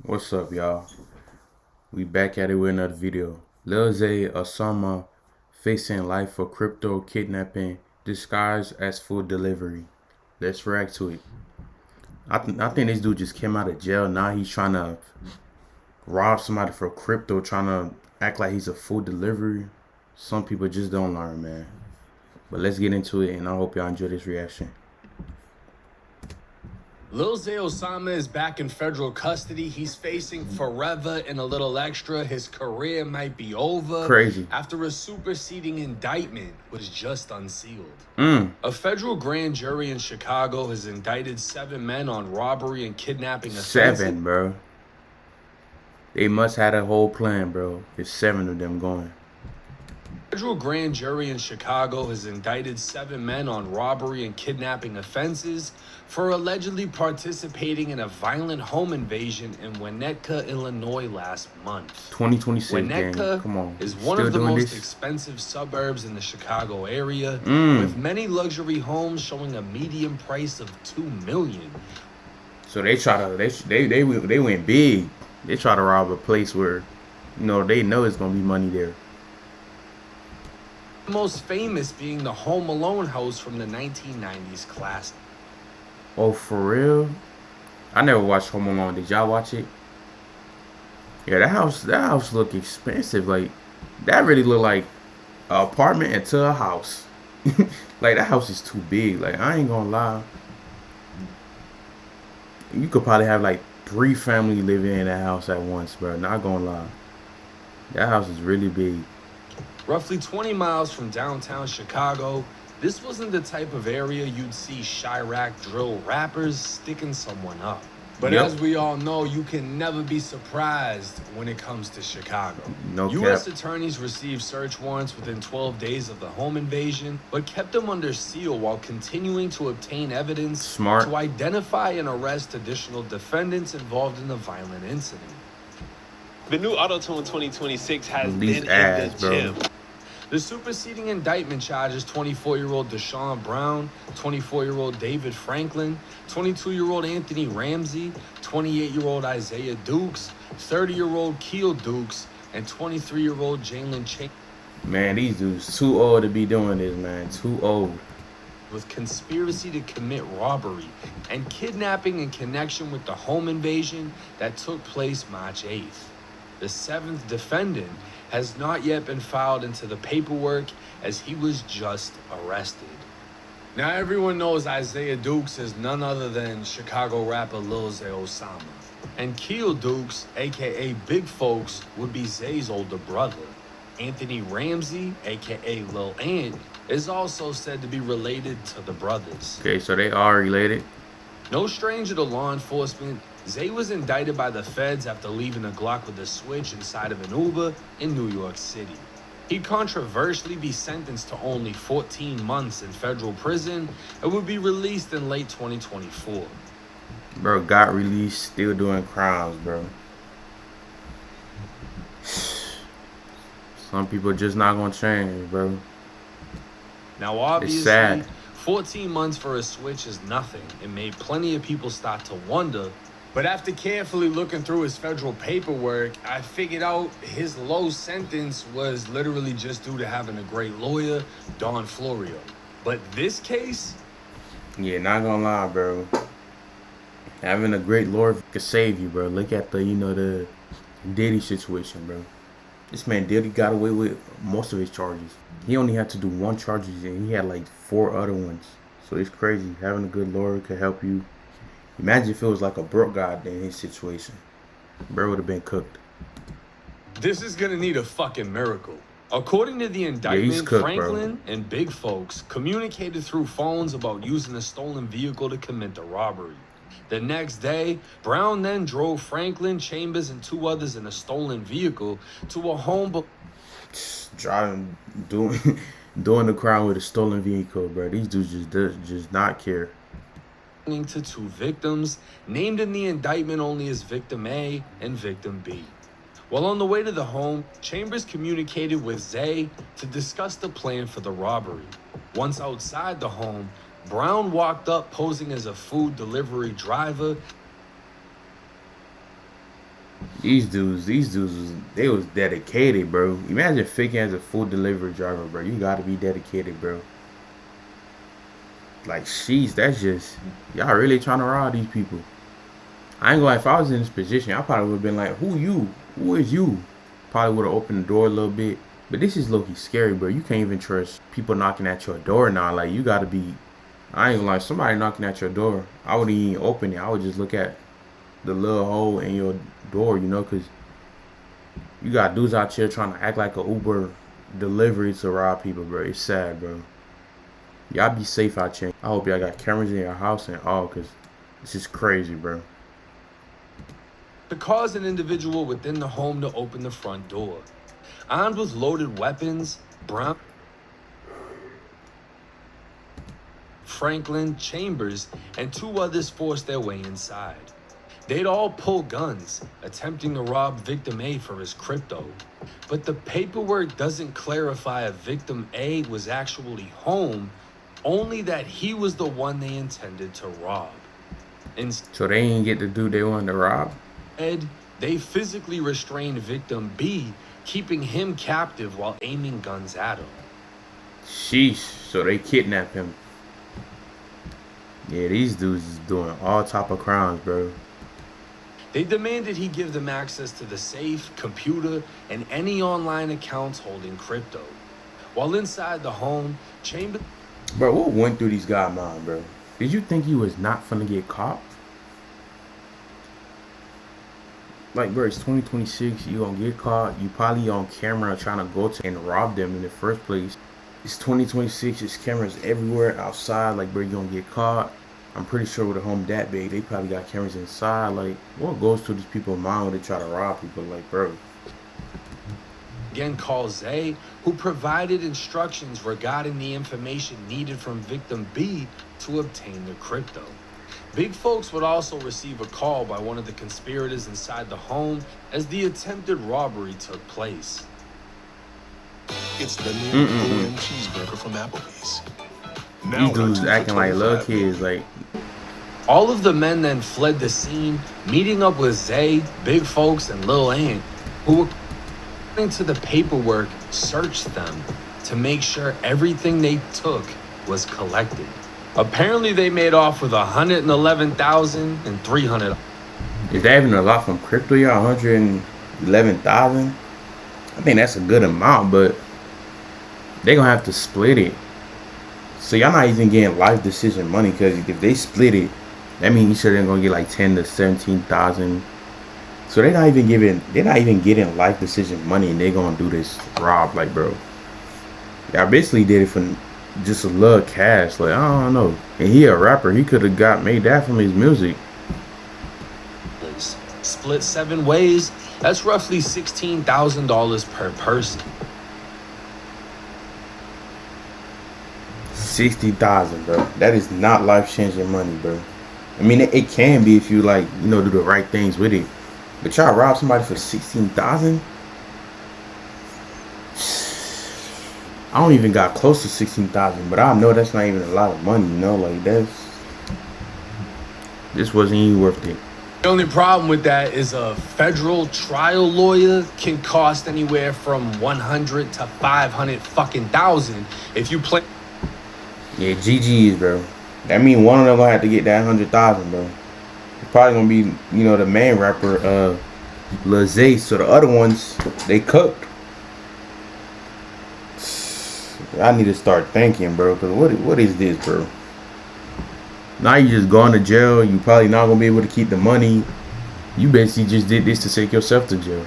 What's up, y'all? We back at it with another video. Lil Zay, Osama facing life for crypto kidnapping disguised as food delivery. Let's react to it. I think this dude just came out of jail. Now he's trying to rob somebody for crypto, trying to act like he's a food delivery. Some people just don't learn, man. But let's get into it, and I hope y'all enjoy this reaction. Lil Zay Osama is back in federal custody. He's facing forever and a little extra. His career might be over. Crazy. After a superseding indictment was just unsealed. Mm. A federal grand jury in Chicago has indicted 7 men on robbery and kidnapping offenses. 7, bro. They must have a whole plan, bro. There's 7 of them going. Federal grand jury in Chicago has indicted 7 men on robbery and kidnapping offenses for allegedly participating in a violent home invasion in Winnetka, Illinois last month. 2026 Winnetka Come on. is one Still of the doing most this? expensive suburbs in the Chicago area, Mm. with many luxury homes showing a median price of $2 million. So they try to they went big. They try to rob a place where, they know it's gonna be money there. The most famous being the Home Alone house from the 1990s classic. Oh, for real? I never watched Home Alone. Did y'all watch it? Yeah, that house look expensive. Like, that really look like an apartment into a house. Like, that house is too big. Like, I ain't gonna lie. You could probably have like 3 families living in that house at once, bro. Not gonna lie. That house is really big. Roughly 20 miles from downtown Chicago, this wasn't the type of area you'd see Chirac drill rappers sticking someone up. But Yep. as we all know, you can never be surprised when it comes to Chicago. No U.S. cap. attorneys received search warrants within 12 days of the home invasion, but kept them under seal while continuing to obtain evidence Smart. to identify and arrest additional defendants involved in the violent incident. The new Auto-Tune 2026 has These been ads, in the bro. gym. The superseding indictment charges 24-year-old Deshaun Brown, 24-year-old David Franklin, 22-year-old Anthony Ramsey, 28-year-old Isaiah Dukes, 30-year-old Keel Dukes, and 23-year-old Jalen Chambers Man, these dudes too old to be doing this, man. Too old. with conspiracy to commit robbery and kidnapping in connection with the home invasion that took place March 8th. The 7th defendant has not yet been filed into the paperwork as he was just arrested. Now everyone knows Isaiah Dukes is none other than Chicago rapper Lil Zay Osama. And Keel Dukes, aka Big Folks, would be Zay's older brother. Anthony Ramsey, aka Lil Ant, is also said to be related to the brothers. Okay, so they are related. No stranger to law enforcement, Zay was indicted by the feds after leaving a Glock with a switch inside of an Uber in New York City. He'd controversially be sentenced to only 14 months in federal prison and would be released in late 2024. Bro, got released, still doing crimes, bro. Some people just not gonna change, bro. Now obviously, sad. 14 months for a switch is nothing. It made plenty of people start to wonder. But after carefully looking through his federal paperwork, I figured out his low sentence was literally just due to having a great lawyer, Don Florio. But this case? Yeah, not gonna lie, bro. Having a great lawyer could save you, bro. Look at the Diddy situation, bro. This man Diddy got away with most of his charges. He only had to do 1 charge and he had like 4 other ones. So it's crazy. Having a good lawyer could help you. Imagine if it was like a broke guy in his situation. Bro would have been cooked. This is gonna need a fucking miracle. According to the indictment, cooked, Franklin and Big Folks communicated through phones about using a stolen vehicle to commit the robbery. The next day, Brown then drove Franklin, Chambers, and 2 others in a stolen vehicle to a home Driving, doing the crime with a stolen vehicle, bro. These dudes just not care. belonging to 2 victims, named in the indictment only as Victim A and Victim B. While on the way to the home, Chambers communicated with Zay to discuss the plan for the robbery. Once outside the home, Brown walked up posing as a food delivery driver They was dedicated, bro. Imagine faking as a food delivery driver, bro. You gotta be dedicated, bro. Like, sheesh, that's just, y'all really trying to rob these people. I ain't gonna lie, if I was in this position, I probably would have been like, who you? Who is you? Probably would have opened the door a little bit. But this is low-key scary, bro. You can't even trust people knocking at your door now. Like, you gotta be, I ain't gonna lie, somebody knocking at your door, I wouldn't even open it. I would just look at the little hole in your door, you know, because you got dudes out here trying to act like a Uber delivery to rob people, bro. It's sad, bro. Y'all be safe out here. I hope y'all got cameras in your house and all, because this is crazy, bro. To cause an individual within the home to open the front door. Armed with loaded weapons, Brown, Franklin, Chambers, and two others forced their way inside. They'd all pull guns, attempting to rob Victim A for his crypto. But the paperwork doesn't clarify if Victim A was actually home, only that he was the one they intended to rob. So they didn't get the dude they wanted to rob? They physically restrained Victim B, keeping him captive while aiming guns at him. Sheesh, so they kidnapped him. Yeah, these dudes is doing all type of crimes, bro. They demanded he give them access to the safe, computer, and any online accounts holding crypto. While inside the home, Chambers... Bro, what went through these guys' mind, bro? Did you think you was not finna get caught? Like, bro, it's 2026, you gonna get caught. You probably on camera trying to go to and rob them in the first place. It's 2026, there's cameras everywhere outside. Like, bro, you gonna get caught. I'm pretty sure with a home that big, they probably got cameras inside. Like, what goes through these people's mind when they try to rob people? Like, bro. Again, call Zay, who provided instructions regarding the information needed from Victim B to obtain the crypto. Big folks would also receive a call by one of the conspirators inside the home as the attempted robbery took place. It's the new OM cheeseburger from Applebee's. These dudes acting like little kids, like. All of the men then fled the scene, meeting up with Zay, Big Folks, and Lil Ant, who, according to the paperwork, searched them to make sure everything they took was collected. Apparently, they made off with $111,300. Is that even a lot from crypto, y'all? 111,000? I think that's a good amount, but they gonna have to split it. So y'all not even getting life decision money, because if they split it, that means you sure they're gonna get like 10 to 17,000. So they're not even getting life decision money, and they gonna do this rob. Like, bro, y'all basically did it for just a little cash. Like, I don't know. And he a rapper, he could have made that from his music. Split 7 ways, that's roughly $16,000 per person. 60,000, bro. That is not life-changing money, bro. I mean, it can be if you, like, you know, do the right things with it. But y'all rob somebody for 16,000? I don't even got close to 16,000, but I know that's not even a lot of money, you know? Like, this wasn't even worth it. The only problem with that is a federal trial lawyer can cost anywhere from 100 to 500 fucking thousand if you play. Yeah, GG's, bro. That mean one of them gonna have to get that 100,000, bro. It's probably gonna be, you know, the main rapper, Lil Zay. So the other ones, they cooked. I need to start thinking, bro, because what is this, bro? Now you just going to jail. You probably not gonna be able to keep the money. You basically just did this to take yourself to jail.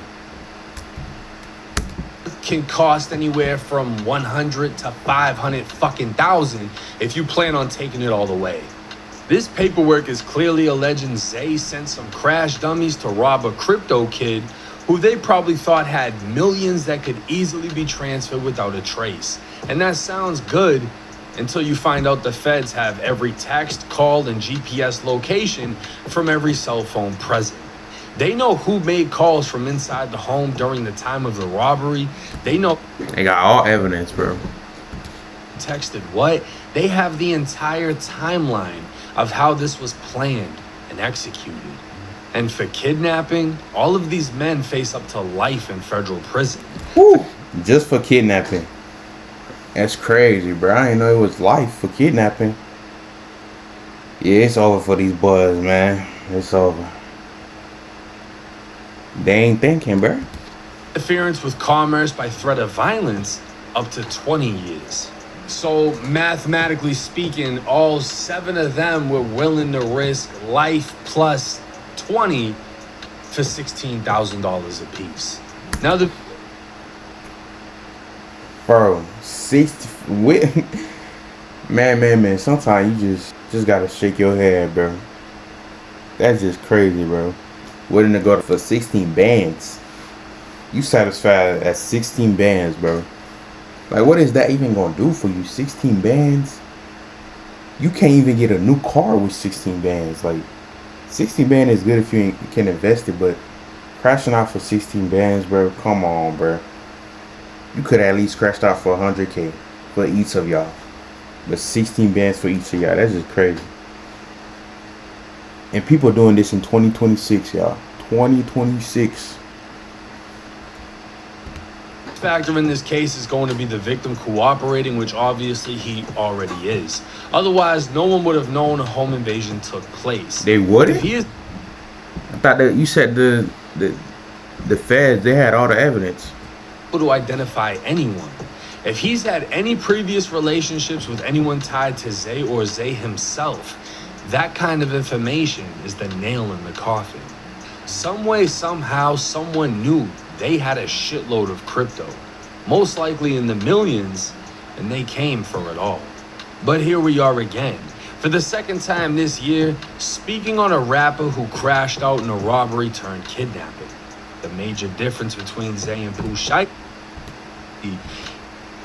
Can cost anywhere from 100 to 500 fucking thousand if you plan on taking it all the way. This paperwork is clearly alleging Zay sent some crash dummies to rob a crypto kid who they probably thought had millions that could easily be transferred without a trace. And that sounds good until you find out the feds have every text, call, and GPS location from every cell phone present. They know who made calls from inside the home during the time of the robbery. They know they got all evidence, bro. Texted what? They have the entire timeline of how this was planned and executed. And for kidnapping, all of these men face up to life in federal prison. Woo! Just for kidnapping. That's crazy, bro. I didn't know it was life for kidnapping. Yeah, it's over for these boys, man. It's over. They ain't thinking, bro. Interference with commerce by threat of violence, up to 20 years. So mathematically speaking, all 7 of them were willing to risk life plus 20 for $16,000 apiece. Now the Bro, 60 man. Sometimes you just gotta shake your head, bro. That's just crazy, bro. Willing to go for 16 bands. You satisfied at 16 bands, bro. Like, what is that even gonna do for you? 16 bands? You can't even get a new car with 16 bands. Like, 16 band is good if you can invest it, but crashing out for 16 bands, bro, come on, bro. You could at least crashed out for 100K for each of y'all. But 16 bands for each of y'all, that's just crazy. And people doing this in 2026, y'all. 2026. factor in this case is going to be the victim cooperating, which obviously he already is. Otherwise, no one would have known a home invasion took place. They wouldn't? If he is I thought that you said the feds, they had all the evidence. able to identify anyone, if he's had any previous relationships with anyone tied to Zay or Zay himself, that kind of information is the nail in the coffin. Some way, somehow, someone knew they had a shitload of crypto, most likely in the millions, and they came for it all. But here we are again, for the second time this year, speaking on a rapper who crashed out in a robbery turned kidnapping. The major difference between Zay and Pooh Shiesty.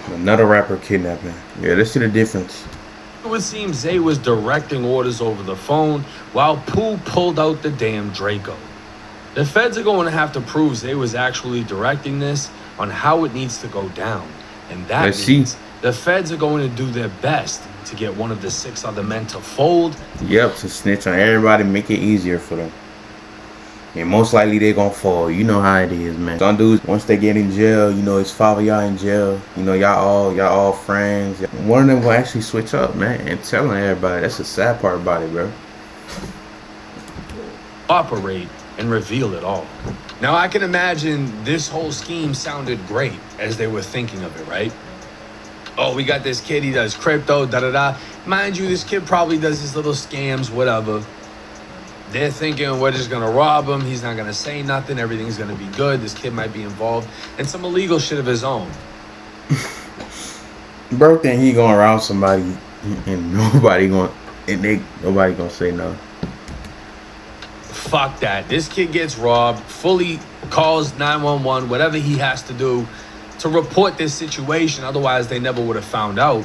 Another rapper kidnapping. Yeah, let's see the difference. It would seem Zay was directing orders over the phone while Pooh pulled out the damn Draco. The feds are going to have to prove Zay was actually directing this on how it needs to go down. And that means the feds are going to do their best to get one of the 6 other men to fold. Yep, to snitch on everybody, make it easier for them. And most likely they're gonna fall. You know how it is, man. Some dudes, once they get in jail, you know, it's 5 of y'all in jail. You know, y'all all friends. One of them will actually switch up, man, and telling everybody. That's the sad part about it, bro. Operate and reveal it all. Now, I can imagine this whole scheme sounded great as they were thinking of it, right? Oh, we got this kid, he does crypto, da-da-da. Mind you, this kid probably does his little scams, whatever. They're thinking we're just gonna rob him, he's not gonna say nothing, everything's gonna be good, this kid might be involved in some illegal shit of his own. Bro think he gonna rob somebody and nobody gonna say no. Fuck that. This kid gets robbed, fully calls 911, whatever he has to do to report this situation, otherwise they never would have found out.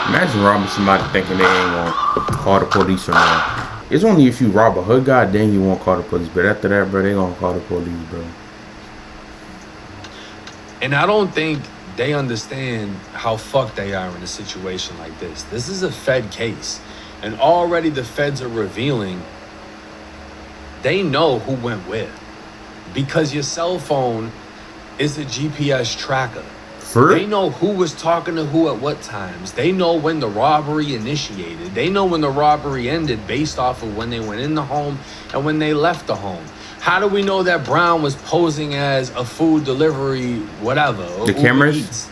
Imagine robbing somebody thinking they ain't gonna call the police or not. It's only if you rob a hood guy, then you won't call the police. But after that, bro, they gonna call the police, bro. And I don't think they understand how fucked they are in a situation like this. This is a Fed case. And already the feds are revealing they know who went where. Because your cell phone is a GPS tracker. They know who was talking to who at what times. They know when the robbery initiated. They know when the robbery ended based off of when they went in the home and when they left the home. How do we know that Brown was posing as a food delivery, whatever? The cameras?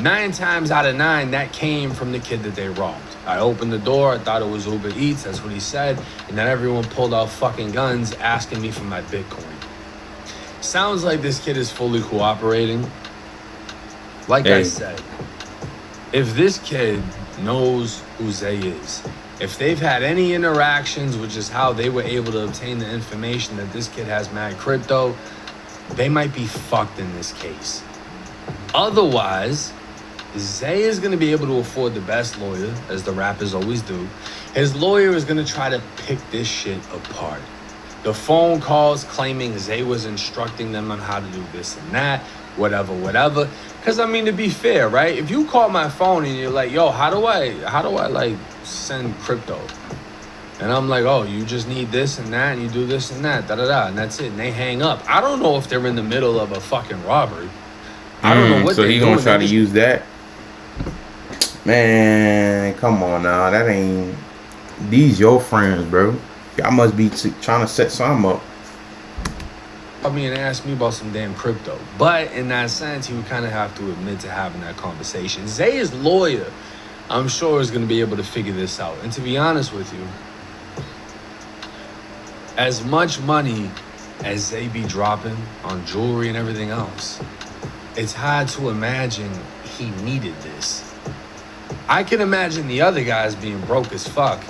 9 times out of 9, that came from the kid that they robbed. I opened the door, I thought it was Uber Eats, that's what he said, and then everyone pulled out fucking guns asking me for my Bitcoin. Sounds like this kid is fully cooperating. Like I said, if this kid knows who Zay is, if they've had any interactions, which is how they were able to obtain the information that this kid has mad crypto, they might be fucked in this case. Otherwise, Zay is going to be able to afford the best lawyer, as the rappers always do. His lawyer is going to try to pick this shit apart. The phone calls claiming Zay was instructing them on how to do this and that, whatever. Because, I mean, to be fair, right? If you call my phone and you're like, yo, how do I like, send crypto? And I'm like, oh, you just need this and that, and you do this and that, da-da-da, and that's it. And they hang up. I don't know if they're in the middle of a fucking robbery. I don't know what so they're he doing. gonna try to use that? Man, come on now. That ain't... These your friends, bro. Y'all must be trying to set something up. I mean, and asked me about some damn crypto. But in that sense, you would kind of have to admit to having that conversation. Zay's lawyer, I'm sure, is going to be able to figure this out. And to be honest with you, as much money as Zay be dropping on jewelry and everything else, it's hard to imagine he needed this. I can imagine the other guys being broke as fuck,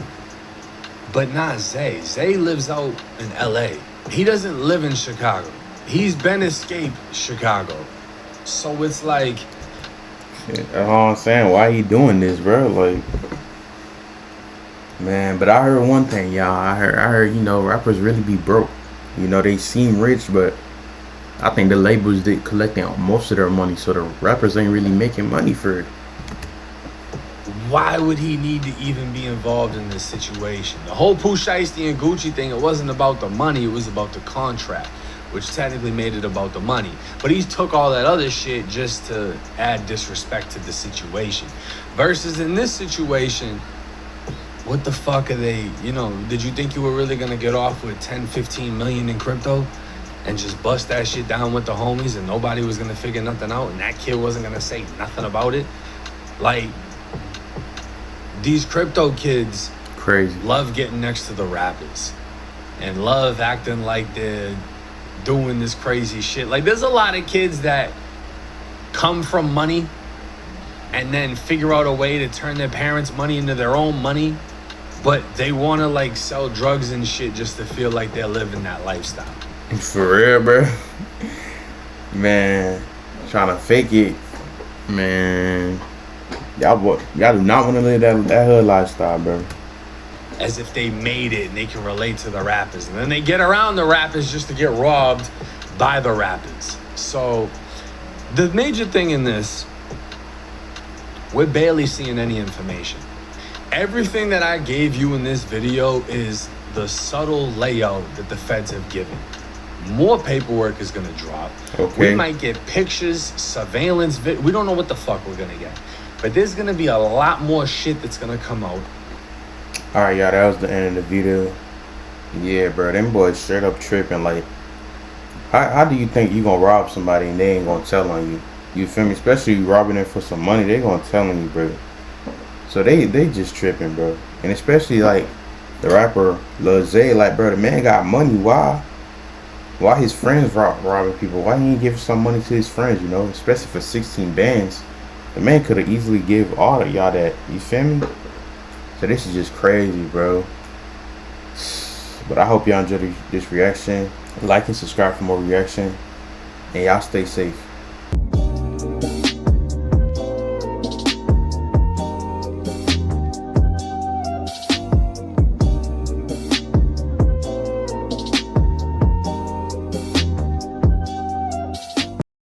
but not Zay. Zay lives out in LA. He doesn't live in Chicago. He's been escaped Chicago. So it's like... That's all I'm saying. Why he doing this, bro? Like... Man, but I heard one thing, y'all. I heard, you know, rappers really be broke. You know, they seem rich, but I think the labels did collecting most of their money, so the rappers ain't really making money for it. Why would he need to even be involved in this situation? The whole Pooh Shiesty and Gucci thing, it wasn't about the money, it was about the contract, which technically made it about the money. But he took all that other shit just to add disrespect to the situation. Versus in this situation, what the fuck are they, you know, did you think you were really gonna get off with 10, 15 million in crypto and just bust that shit down with the homies and nobody was gonna figure nothing out and that kid wasn't gonna say nothing about it? Like, these crypto kids Crazy. love getting next to the rappers and love acting like they're doing this crazy shit. Like, there's a lot of kids that come from money and then figure out a way to turn their parents' money into their own money, but they want to like sell drugs and shit just to feel like they're living that lifestyle. For real, bro. Man, trying to fake it. Man, y'all do not want to live that hood lifestyle, bro. As if they made it and they can relate to the rappers. And then they get around the rappers just to get robbed by the rappers. So the major thing in this, we're barely seeing any information. Everything that I gave you in this video is the subtle layout that the feds have given. More paperwork is gonna drop. Okay. We might get pictures, surveillance, we don't know what the fuck we're gonna get. But there's gonna be a lot more shit that's gonna come out. Alright, y'all, that was the end of the video. Yeah, bro, them boys straight up tripping. Like, how do you think you gonna rob somebody and they ain't gonna tell on you? You feel me? Especially you robbing them for some money, they gonna tell on you, bro. So they just tripping, bro. And especially like the rapper Lil Zay, like, bro, the man got money. Why his friends robbing people? Why he ain't give some money to his friends, you know? Especially for 16 bands. The man could have easily give all of y'all that. You feel me? So this is just crazy, bro. But I hope y'all enjoyed this reaction. Like and subscribe for more reaction. And y'all stay safe.